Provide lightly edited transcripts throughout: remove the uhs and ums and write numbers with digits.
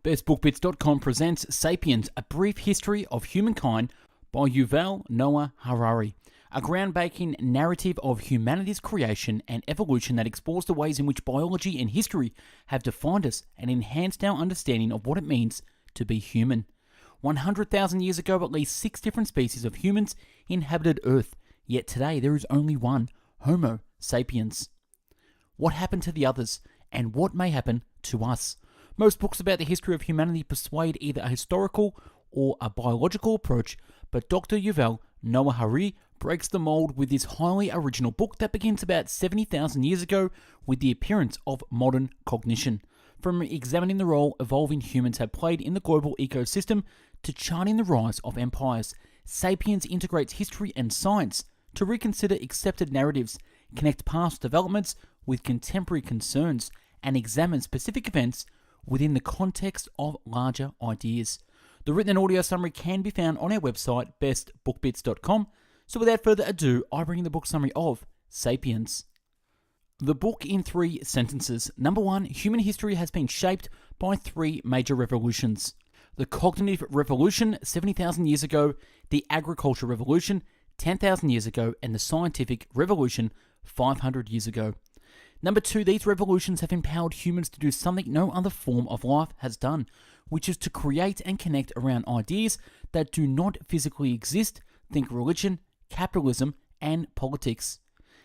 bestbookbits.com presents Sapiens, A Brief History of Humankind by Yuval Noah Harari, a groundbreaking narrative of humanity's creation and evolution that explores the ways in which biology and history have defined us and enhanced our understanding of what it means to be human. 100,000 years ago, at least 6 different species of humans inhabited Earth, yet today there is only one, Homo sapiens. What happened to the others, and what may happen to us? Most books about the history of humanity persuade either a historical or a biological approach, but Dr. Yuval Noah Harari breaks the mold with this highly original book that begins about 70,000 years ago with the appearance of modern cognition. From examining the role evolving humans have played in the global ecosystem to charting the rise of empires, Sapiens integrates history and science to reconsider accepted narratives, connect past developments with contemporary concerns, and examine specific events within the context of larger ideas. The written and audio summary can be found on our website, bestbookbits.com. So without further ado, I bring you the book summary of Sapiens. The book in 3 sentences. Number 1, human history has been shaped by 3 major revolutions. The cognitive revolution, 70,000 years ago, the agriculture revolution, 10,000 years ago, and the scientific revolution, 500 years ago. Number 2, these revolutions have empowered humans to do something no other form of life has done, which is to create and connect around ideas that do not physically exist. Think religion, capitalism, and politics.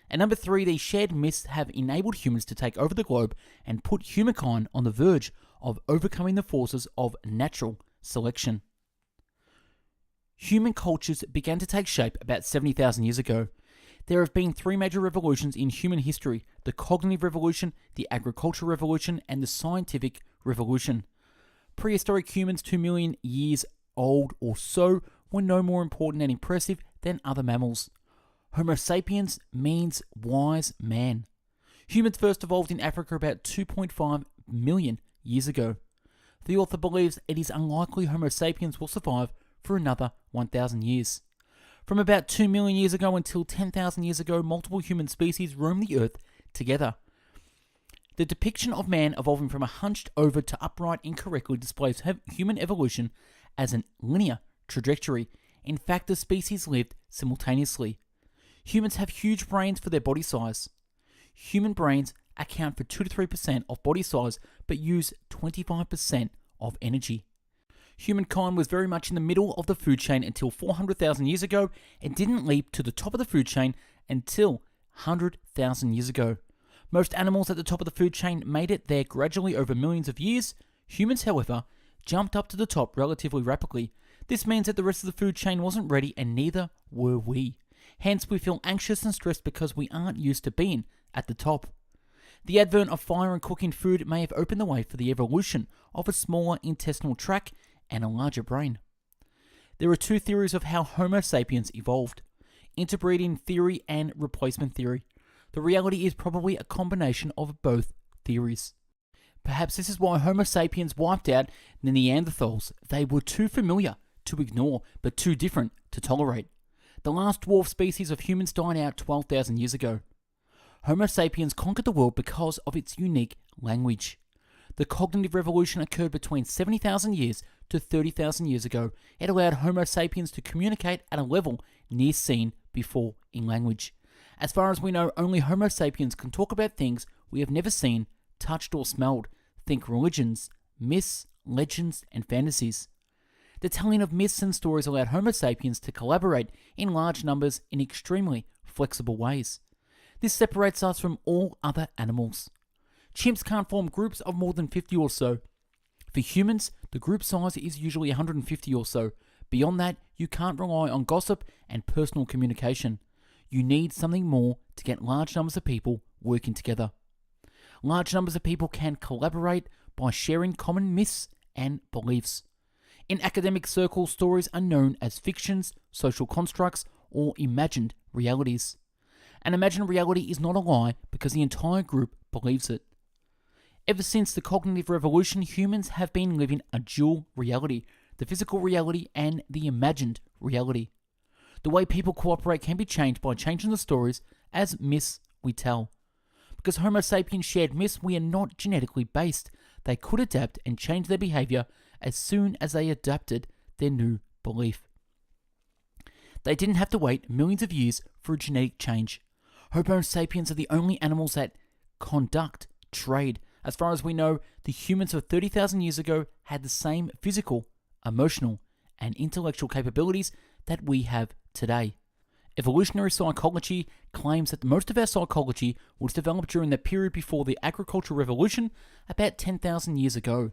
And number 3, these shared myths have enabled humans to take over the globe and put humankind on the verge of overcoming the forces of natural selection. Human cultures began to take shape about 70,000 years ago. There have been 3 major revolutions in human history: the cognitive revolution, the agricultural revolution, and the scientific revolution. Prehistoric humans 2 million years old or so were no more important and impressive than other mammals. Homo sapiens means wise man. Humans first evolved in Africa about 2.5 million years ago. The author believes it is unlikely Homo sapiens will survive for another 1,000 years. From about 2 million years ago until 10,000 years ago, multiple human species roamed the earth together. The depiction of man evolving from a hunched over to upright incorrectly displays human evolution as a linear trajectory. In fact, the species lived simultaneously. Humans have huge brains for their body size. Human brains account for 2 to 3% of body size, but use 25% of energy. Humankind was very much in the middle of the food chain until 400,000 years ago and didn't leap to the top of the food chain until 100,000 years ago. Most animals at the top of the food chain made it there gradually over millions of years. Humans, however, jumped up to the top relatively rapidly. This means that the rest of the food chain wasn't ready, and neither were we. Hence, we feel anxious and stressed because we aren't used to being at the top. The advent of fire and cooking food may have opened the way for the evolution of a smaller intestinal tract and a larger brain. There are 2 theories of how Homo sapiens evolved: interbreeding theory and replacement theory. The reality is probably a combination of both theories. Perhaps this is why Homo sapiens wiped out the Neanderthals. They were too familiar to ignore, but too different to tolerate. The last dwarf species of humans died out 12,000 years ago. Homo sapiens conquered the world because of its unique language. The cognitive revolution occurred between 70,000 years to 30,000 years ago. It allowed Homo sapiens to communicate at a level near seen before in language. As far as we know, only Homo sapiens can talk about things we have never seen, touched, or smelled. Think religions, myths, legends, and fantasies. The telling of myths and stories allowed Homo sapiens to collaborate in large numbers in extremely flexible ways. This separates us from all other animals. Chimps can't form groups of more than 50 or so. For humans, the group size is usually 150 or so. Beyond that, you can't rely on gossip and personal communication. You need something more to get large numbers of people working together. Large numbers of people can collaborate by sharing common myths and beliefs. In academic circles, stories are known as fictions, social constructs, or imagined realities. An imagined reality is not a lie because the entire group believes it. Ever since the cognitive revolution, humans have been living a dual reality: the physical reality and the imagined reality. The way people cooperate can be changed by changing the stories as myths we tell. Because Homo sapiens shared myths, we are not genetically based. they could adapt and change their behavior as soon as they adapted their new belief. They didn't have to wait millions of years for a genetic change. Homo sapiens are the only animals that conduct trade. As far as we know, the humans of 30,000 years ago had the same physical, emotional, and intellectual capabilities that we have today. Evolutionary psychology claims that most of our psychology was developed during the period before the agricultural revolution, about 10,000 years ago.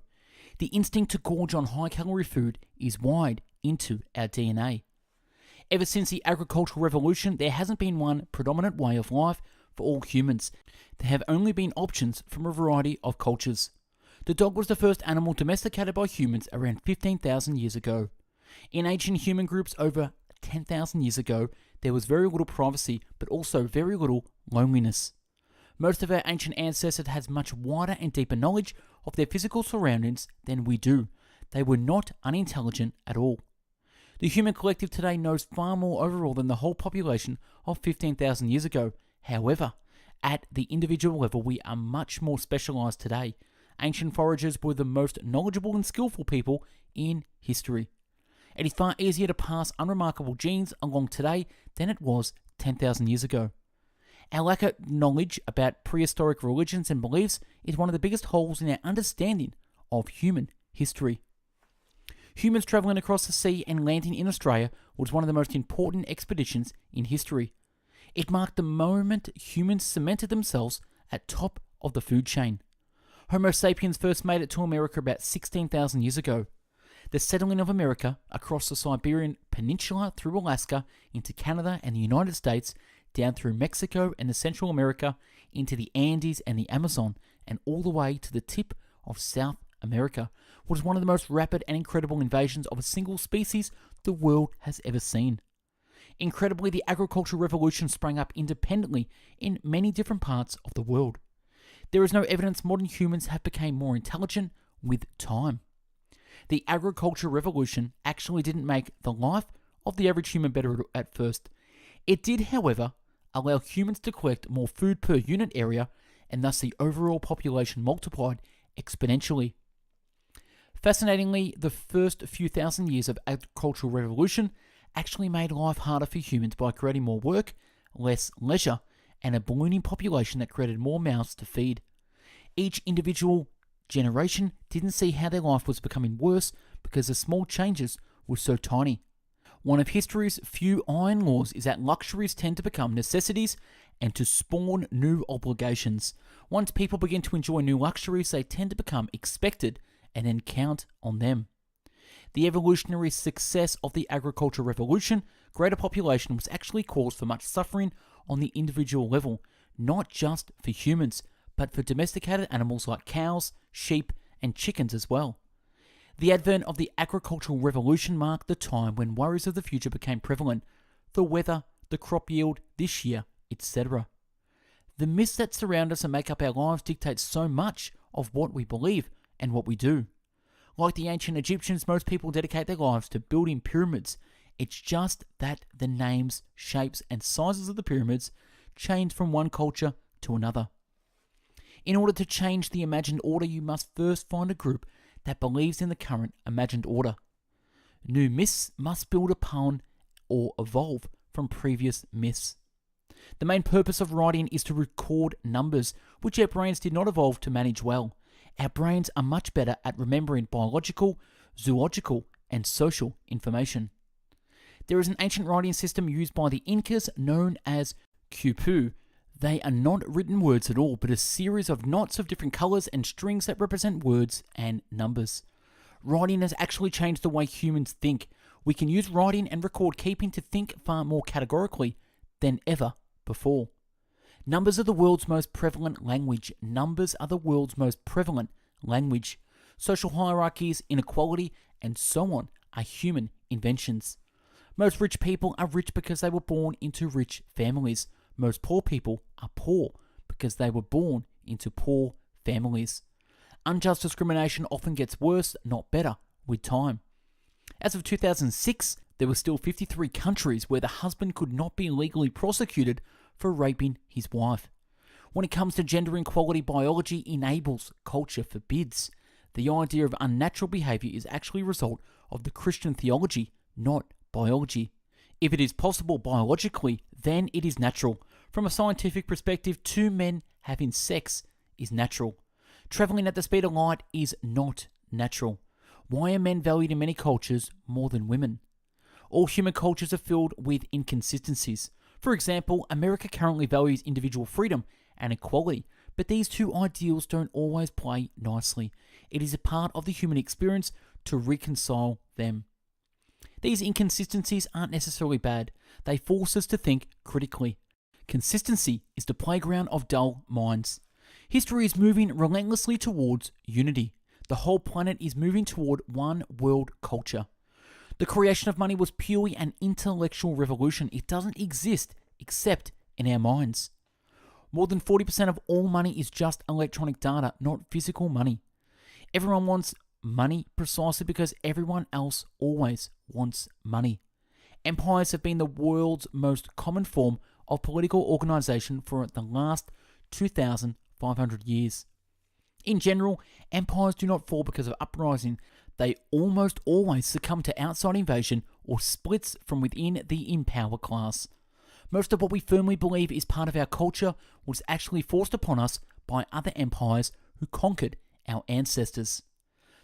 The instinct to gorge on high-calorie food is wired into our DNA. Ever since the agricultural revolution, there hasn't been one predominant way of life for all humans. There have only been options from a variety of cultures. The dog was the first animal domesticated by humans around 15,000 years ago. In ancient human groups over 10,000 years ago, there was very little privacy, but also very little loneliness. Most of our ancient ancestors had much wider and deeper knowledge of their physical surroundings than we do. They were not unintelligent at all. The human collective today knows far more overall than the whole population of 15,000 years ago. However, at the individual level, we are much more specialized today. Ancient foragers were the most knowledgeable and skillful people in history. It is far easier to pass unremarkable genes along today than it was 10,000 years ago. Our lack of knowledge about prehistoric religions and beliefs is one of the biggest holes in our understanding of human history. Humans travelling across the sea and landing in Australia was one of the most important expeditions in history. It marked the moment humans cemented themselves at top of the food chain. Homo sapiens first made it to America about 16,000 years ago. The settling of America across the Siberian Peninsula through Alaska into Canada and the United States, down through Mexico and the Central America, into the Andes and the Amazon, and all the way to the tip of South America, was one of the most rapid and incredible invasions of a single species the world has ever seen. Incredibly, the agricultural revolution sprang up independently in many different parts of the world. There is no evidence modern humans have become more intelligent with time. The agricultural revolution actually didn't make the life of the average human better at first. It did, however, allow humans to collect more food per unit area, and thus the overall population multiplied exponentially. Fascinatingly, the first few thousand years of agricultural revolution actually made life harder for humans by creating more work, less leisure, and a ballooning population that created more mouths to feed. Each individual generation didn't see how their life was becoming worse because the small changes were so tiny. One of history's few iron laws is that luxuries tend to become necessities and to spawn new obligations. Once people begin to enjoy new luxuries, they tend to become expected and then count on them. The evolutionary success of the agricultural revolution, greater population, was actually cause for much suffering on the individual level, not just for humans, but for domesticated animals like cows, sheep, and chickens as well. The advent of the agricultural revolution marked the time when worries of the future became prevalent: the weather, the crop yield this year, etc. The myths that surround us and make up our lives dictate so much of what we believe and what we do. Like the ancient Egyptians, most people dedicate their lives to building pyramids. It's just that the names, shapes, and sizes of the pyramids change from one culture to another. In order to change the imagined order, you must first find a group that believes in the current imagined order. New myths must build upon or evolve from previous myths. The main purpose of writing is to record numbers, which our brains did not evolve to manage well. Our brains are much better at remembering biological, zoological, and social information. There is an ancient writing system used by the Incas known as quipu. They are not written words at all, but a series of knots of different colors and strings that represent words and numbers. Writing has actually changed the way humans think. We can use writing and record keeping to think far more categorically than ever before. Numbers are the world's most prevalent language. Numbers are the world's most prevalent language. Social hierarchies, inequality, and so on are human inventions. Most rich people are rich because they were born into rich families. Most poor people are poor because they were born into poor families. Unjust discrimination often gets worse, not better, with time. As of 2006, there were still 53 countries where the husband could not be legally prosecuted for raping his wife. When it comes to gender equality, biology enables, culture forbids. The idea of unnatural behavior is actually a result of the Christian theology, not biology. If it is possible biologically, then it is natural. From a scientific perspective, two men having sex is natural. Traveling at the speed of light is not natural. Why are men valued in many cultures more than women? All human cultures are filled with inconsistencies. For example, America currently values individual freedom and equality, but these two ideals don't always play nicely. It is a part of the human experience to reconcile them. These inconsistencies aren't necessarily bad. They force us to think critically. Consistency is the playground of dull minds. History is moving relentlessly towards unity. The whole planet is moving toward one world culture. The creation of money was purely an intellectual revolution. It doesn't exist except in our minds. More than 40% of all money is just electronic data, not physical money. Everyone wants money precisely because everyone else always wants money. Empires have been the world's most common form of political organization for the last 2,500 years. In general, empires do not fall because of uprising. They almost always succumb to outside invasion or splits from within the in power class. Most of what we firmly believe is part of our culture was actually forced upon us by other empires who conquered our ancestors.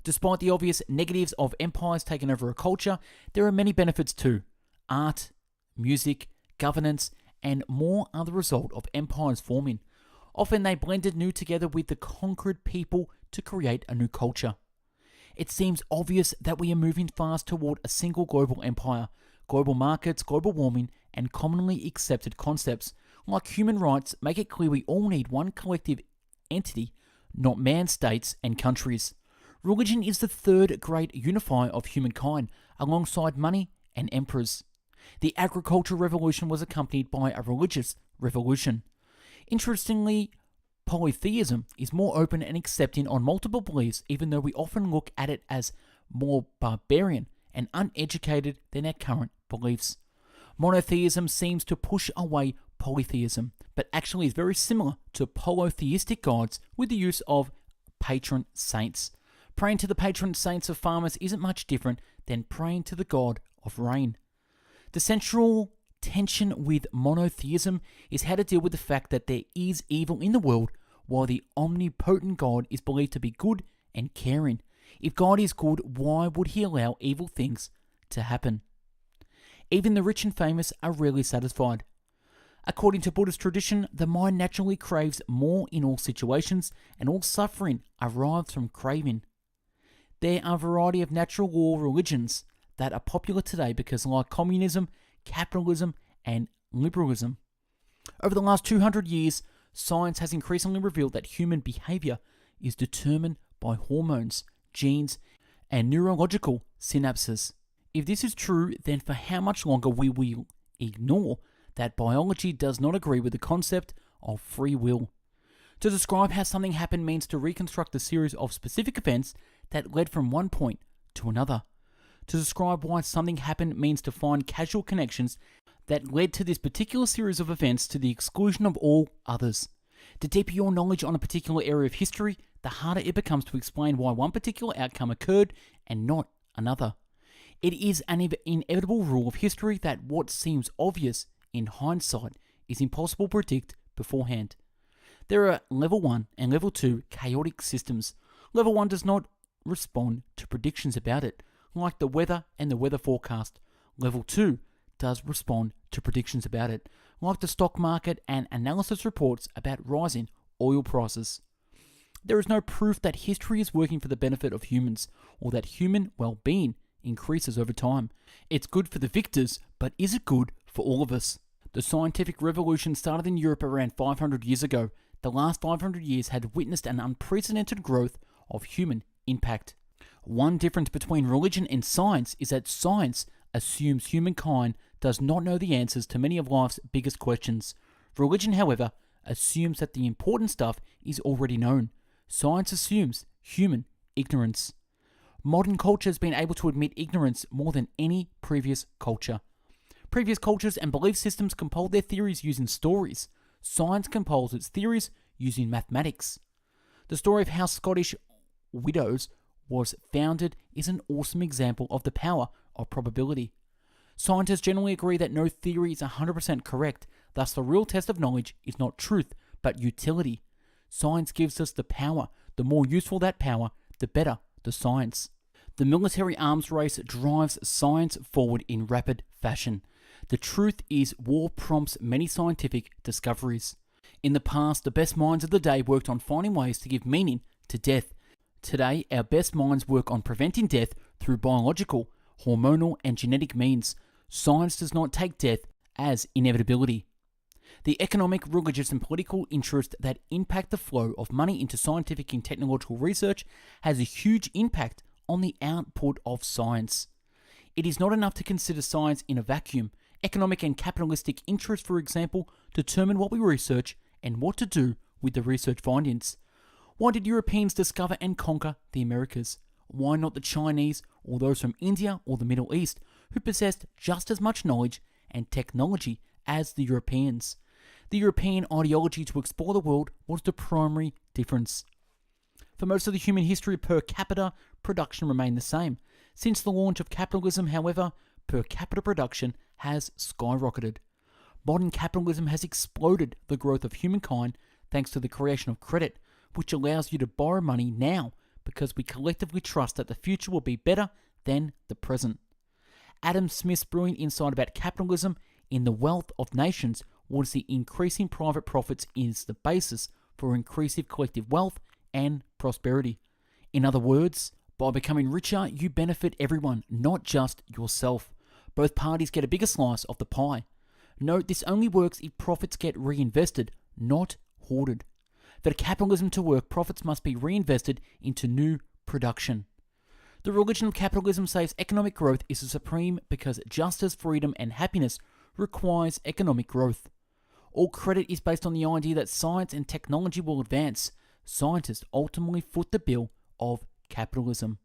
Despite the obvious negatives of empires taking over a culture, there are many benefits too. Art, music, governance, and more are the result of empires forming. Often they blended new together with the conquered people to create a new culture. It seems obvious that we are moving fast toward a single global empire. Global markets, global warming, and commonly accepted concepts like human rights make it clear we all need one collective entity, not man-states and countries. Religion is the third great unifier of humankind, alongside money and emperors. The agricultural revolution was accompanied by a religious revolution. Interestingly, polytheism is more open and accepting on multiple beliefs, even though we often look at it as more barbarian and uneducated than our current beliefs. Monotheism seems to push away polytheism, but actually is very similar to polytheistic gods with the use of patron saints. Praying to the patron saints of farmers isn't much different than praying to the god of rain. The central tension with monotheism is how to deal with the fact that there is evil in the world, while the omnipotent God is believed to be good and caring. If God is good, why would he allow evil things to happen? Even the rich and famous are rarely satisfied. According to Buddhist tradition, the mind naturally craves more in all situations, and all suffering arises from craving. There are a variety of natural law religions that are popular today because, like communism, capitalism, and liberalism, over the last 200 years, science has increasingly revealed that human behavior is determined by hormones, genes, and neurological synapses. If this is true, then for how much longer will we ignore that biology does not agree with the concept of free will? To describe how something happened means to reconstruct a series of specific events that led from one point to another. To describe why something happened means to find causal connections that led to this particular series of events to the exclusion of all others. The deeper your knowledge on a particular area of history, the harder it becomes to explain why one particular outcome occurred and not another. It is an inevitable rule of history that what seems obvious in hindsight is impossible to predict beforehand. There are level 1 and level 2 chaotic systems. Level 1 does not respond to predictions about it, like the weather and the weather forecast. Level 2 does respond to predictions about it, like the stock market and analysis reports about rising oil prices. There is no proof that history is working for the benefit of humans, or that human well-being increases over time. It's good for the victors, but is it good for all of us? The scientific revolution started in Europe around 500 years ago. The last 500 years had witnessed an unprecedented growth of human impact. One difference between religion and science is that science assumes humankind does not know the answers to many of life's biggest questions. Religion, however, assumes that the important stuff is already known. Science assumes human ignorance. Modern culture has been able to admit ignorance more than any previous culture. Previous cultures and belief systems compiled their theories using stories. Science compiles its theories using mathematics. The story of how Scottish widows was founded is an awesome example of the power of probability. Scientists generally agree that no theory is 100% correct, thus the real test of knowledge is not truth, but utility. Science gives us the power. The more useful that power, the better the science. The military arms race drives science forward in rapid fashion. The truth is, war prompts many scientific discoveries. In the past, the best minds of the day worked on finding ways to give meaning to death. Today, our best minds work on preventing death through biological, hormonal, and genetic means. Science does not take death as inevitability. The economic, religious, and political interests that impact the flow of money into scientific and technological research has a huge impact on the output of science. It is not enough to consider science in a vacuum. Economic and capitalistic interests, for example, determine what we research and what to do with the research findings. Why did Europeans discover and conquer the Americas? Why not the Chinese or those from India or the Middle East, who possessed just as much knowledge and technology as the Europeans? The European ideology to explore the world was the primary difference. For most of the human history, per capita production remained the same. Since the launch of capitalism, however, per capita production has skyrocketed. Modern capitalism has exploded the growth of humankind thanks to the creation of credit, which allows you to borrow money now because we collectively trust that the future will be better than the present. Adam Smith's brilliant insight about capitalism in The Wealth of Nations was the increasing private profits is the basis for increasing collective wealth and prosperity. In other words, by becoming richer, you benefit everyone, not just yourself. Both parties get a bigger slice of the pie. Note, this only works if profits get reinvested, not hoarded. For capitalism to work, profits must be reinvested into new production. The religion of capitalism says economic growth is the supreme because justice, freedom, and happiness requires economic growth. All credit is based on the idea that science and technology will advance. Scientists ultimately foot the bill of capitalism.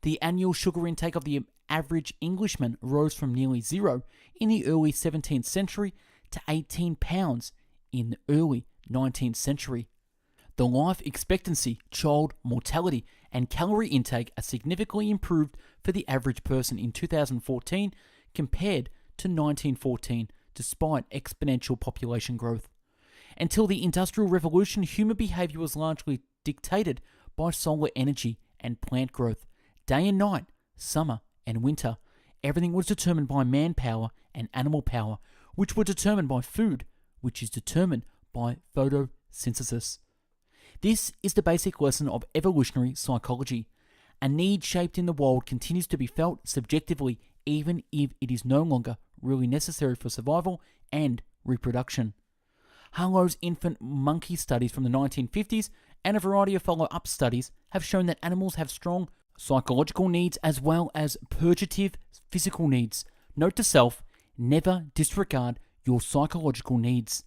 The annual sugar intake of the average Englishman rose from nearly zero in the early 17th century to 18 pounds in the early 19th century. The life expectancy, child mortality, and calorie intake are significantly improved for the average person in 2014 compared to 1914, despite exponential population growth. Until the Industrial Revolution, human behavior was largely dictated by solar energy and plant growth. Day and night, summer and winter, everything was determined by manpower and animal power, which were determined by food, which is determined by photosynthesis. This is the basic lesson of evolutionary psychology. A need shaped in the wild continues to be felt subjectively, even if it is no longer really necessary for survival and reproduction. Harlow's infant monkey studies from the 1950s and a variety of follow-up studies have shown that animals have strong psychological needs as well as purgative physical needs. Note to self, never disregard your psychological needs.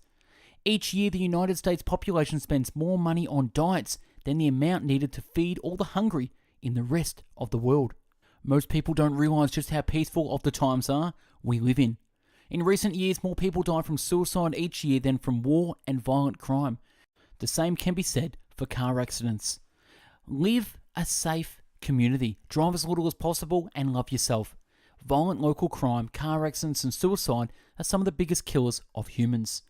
Each year, the United States population spends more money on diets than the amount needed to feed all the hungry in the rest of the world. Most people don't realize just how peaceful of the times are we live in. In recent years, more people die from suicide each year than from war and violent crime. The same can be said for car accidents. Live a safe community, drive as little as possible, and love yourself. Violent local crime, car accidents, and suicide are some of the biggest killers of humans.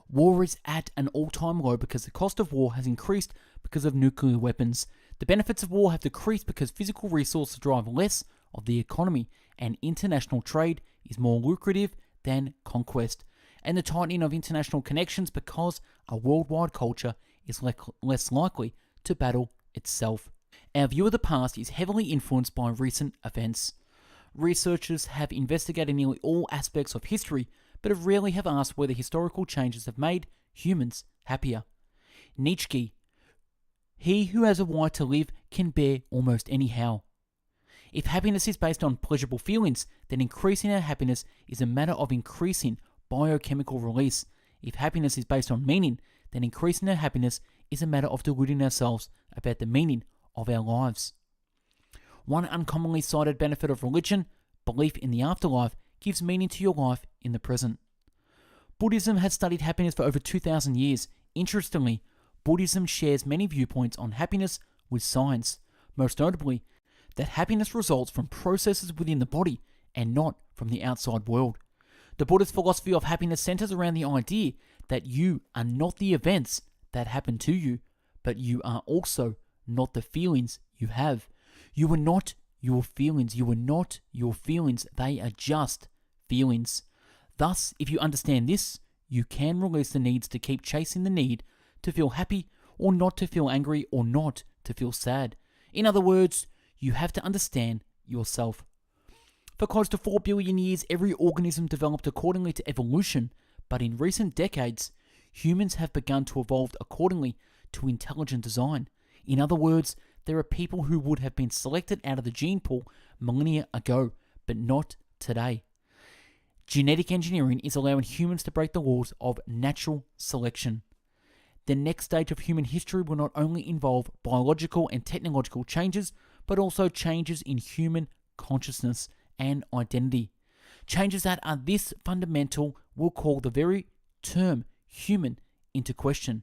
War is at an all-time low because the cost of war has increased because of nuclear weapons. The benefits of war have decreased because physical resources drive less of the economy, and international trade is more lucrative than conquest, and the tightening of international connections because a worldwide culture is less likely to battle itself. Our view of the past is heavily influenced by recent events. Researchers have investigated nearly all aspects of history, but rarely have asked whether historical changes have made humans happier. Nietzsche: he who has a right to live can bear almost anyhow. If happiness is based on pleasurable feelings, then increasing our happiness is a matter of increasing biochemical release. If happiness is based on meaning, then increasing our happiness is a matter of deluding ourselves about the meaning of our lives. One uncommonly cited benefit of religion, belief in the afterlife, gives meaning to your life in the present. Buddhism has studied happiness for over 2,000 years. Interestingly, Buddhism shares many viewpoints on happiness with science, most notably that happiness results from processes within the body and not from the outside world. The Buddhist philosophy of happiness centers around the idea that you are not the events that happen to you, but you are also not the feelings you have. You are not your feelings. You are not your feelings. They are just feelings. Thus, if you understand this, you can release the needs to keep chasing the need to feel happy or not to feel angry or not to feel sad. In other words, you have to understand yourself. For close to 4 billion years, every organism developed accordingly to evolution, but in recent decades, humans have begun to evolve accordingly to intelligent design. In other words, there are people who would have been selected out of the gene pool millennia ago, but not today. Genetic engineering is allowing humans to break the laws of natural selection. The next stage of human history will not only involve biological and technological changes, but also changes in human consciousness and identity. Changes that are this fundamental will call the very term human into question.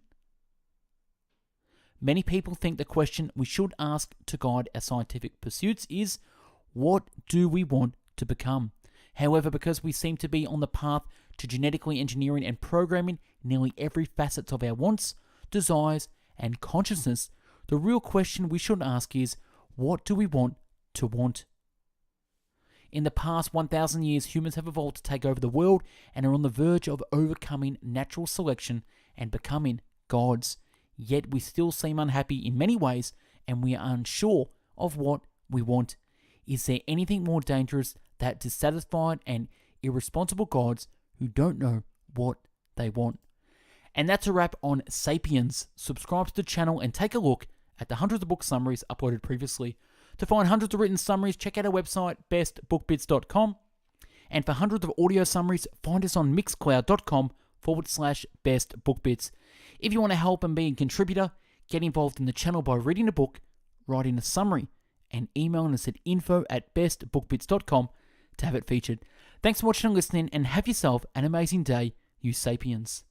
Many people think the question we should ask to guide our scientific pursuits is, what do we want to become? However, because we seem to be on the path to genetically engineering and programming nearly every facet of our wants, desires, and consciousness, the real question we should ask is, what do we want to want? In the past 1,000 years, humans have evolved to take over the world and are on the verge of overcoming natural selection and becoming gods. Yet we still seem unhappy in many ways, and we are unsure of what we want. Is there anything more dangerous than dissatisfied and irresponsible gods who don't know what they want? And that's a wrap on Sapiens. Subscribe to the channel and take a look at the hundreds of book summaries uploaded previously. To find hundreds of written summaries, check out our website, bestbookbits.com. And for hundreds of audio summaries, find us on mixcloud.com/bestbookbits. If you want to help and be a contributor, get involved in the channel by reading a book, writing a summary, and emailing us at info@bestbookbits.com to have it featured. Thanks for watching and listening, and have yourself an amazing day, you Sapiens.